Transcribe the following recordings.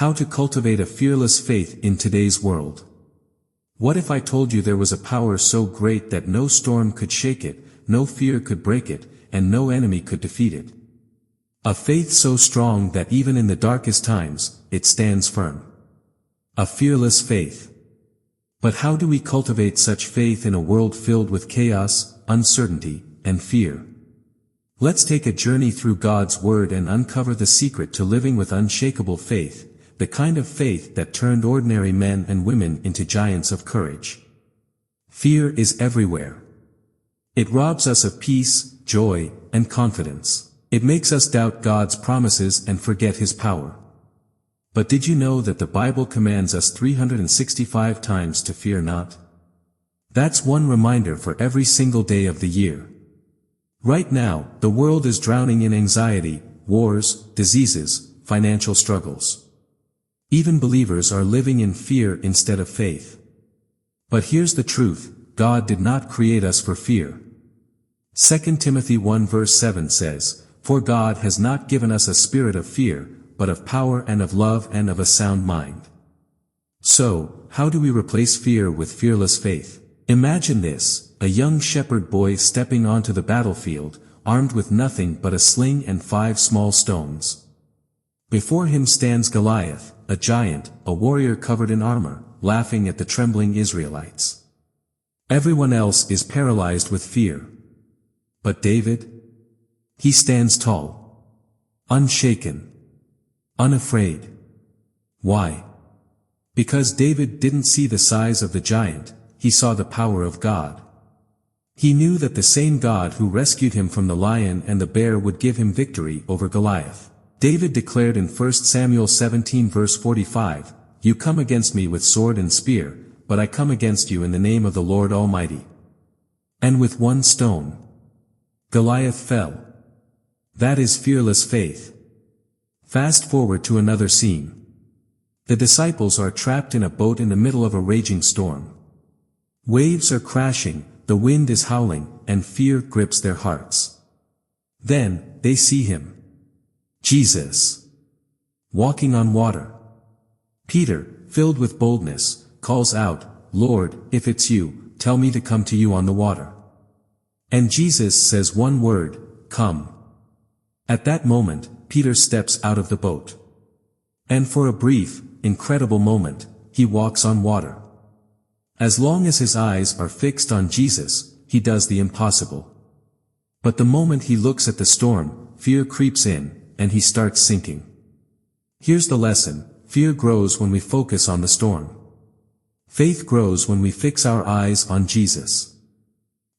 How to cultivate a fearless faith in today's world. What if I told you there was a power so great that no storm could shake it, no fear could break it, and no enemy could defeat it? A faith so strong that even in the darkest times, it stands firm. A fearless faith. But how do we cultivate such faith in a world filled with chaos, uncertainty, and fear? Let's take a journey through God's Word and uncover the secret to living with unshakable faith, the kind of faith that turned ordinary men and women into giants of courage. Fear is everywhere. It robs us of peace, joy, and confidence. It makes us doubt God's promises and forget His power. But did you know that the Bible commands us 365 times to fear not? That's one reminder for every single day of the year. Right now, the world is drowning in anxiety, wars, diseases, financial struggles. Even believers are living in fear instead of faith. But here's the truth, God did not create us for fear. 2 Timothy 1 verse 7 says, "For God has not given us a spirit of fear, but of power and of love and of a sound mind." So, how do we replace fear with fearless faith? Imagine this, a young shepherd boy stepping onto the battlefield, armed with nothing but a sling and 5 small stones. Before him stands Goliath, a giant, a warrior covered in armor, laughing at the trembling Israelites. Everyone else is paralyzed with fear. But David? He stands tall. Unshaken. Unafraid. Why? Because David didn't see the size of the giant, he saw the power of God. He knew that the same God who rescued him from the lion and the bear would give him victory over Goliath. David declared in 1 Samuel 17 verse 45, "You come against me with sword and spear, but I come against you in the name of the Lord Almighty." And with 1 stone, Goliath fell. That is fearless faith. Fast forward to another scene. The disciples are trapped in a boat in the middle of a raging storm. Waves are crashing, the wind is howling, and fear grips their hearts. Then, they see him. Jesus. Walking on water. Peter, filled with boldness, calls out, "Lord, if it's you, tell me to come to you on the water." And Jesus says one word, "Come." At that moment, Peter steps out of the boat. And for a brief, incredible moment, he walks on water. As long as his eyes are fixed on Jesus, he does the impossible. But the moment he looks at the storm, fear creeps in, and he starts sinking. Here's the lesson, fear grows when we focus on the storm. Faith grows when we fix our eyes on Jesus.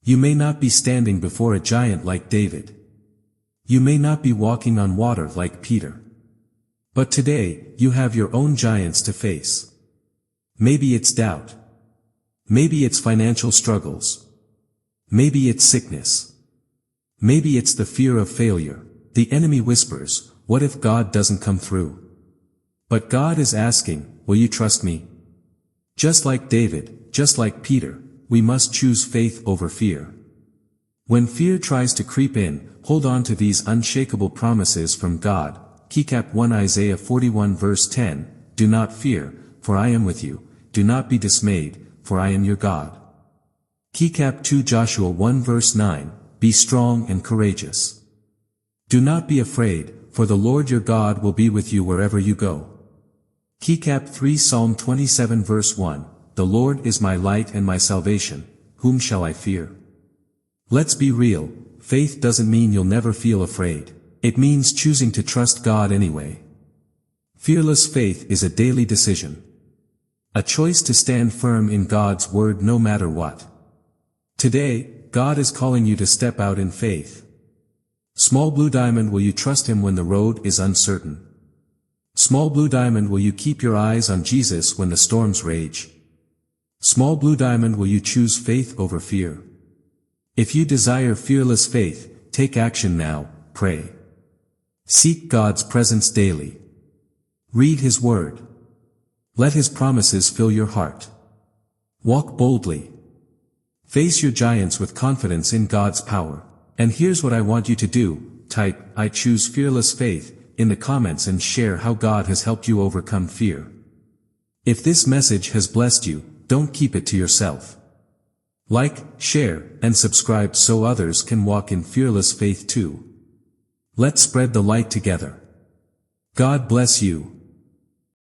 You may not be standing before a giant like David. You may not be walking on water like Peter. But today, you have your own giants to face. Maybe it's doubt. Maybe it's financial struggles. Maybe it's sickness. Maybe it's the fear of failure. The enemy whispers, "What if God doesn't come through?" But God is asking, "Will you trust me?" Just like David, just like Peter, we must choose faith over fear. When fear tries to creep in, hold on to these unshakable promises from God. Keycap 1 Isaiah 41 verse 10, "Do not fear, for I am with you. Do not be dismayed, for I am your God." Keycap 2 Joshua 1 verse 9, "Be strong and courageous. Do not be afraid, for the Lord your God will be with you wherever you go." Keycap 3 Psalm 27 verse 1, "The Lord is my light and my salvation, whom shall I fear?" Let's be real, faith doesn't mean you'll never feel afraid. It means choosing to trust God anyway. Fearless faith is a daily decision. A choice to stand firm in God's word no matter what. Today, God is calling you to step out in faith. Small blue diamond, will you trust Him when the road is uncertain? Small blue diamond, will you keep your eyes on Jesus when the storms rage? Small blue diamond, will you choose faith over fear? If you desire fearless faith, take action now, pray. Seek God's presence daily. Read His Word. Let His promises fill your heart. Walk boldly. Face your giants with confidence in God's power. And here's what I want you to do, type, "I choose fearless faith," in the comments and share how God has helped you overcome fear. If this message has blessed you, don't keep it to yourself. Like, share, and subscribe so others can walk in fearless faith too. Let's spread the light together. God bless you.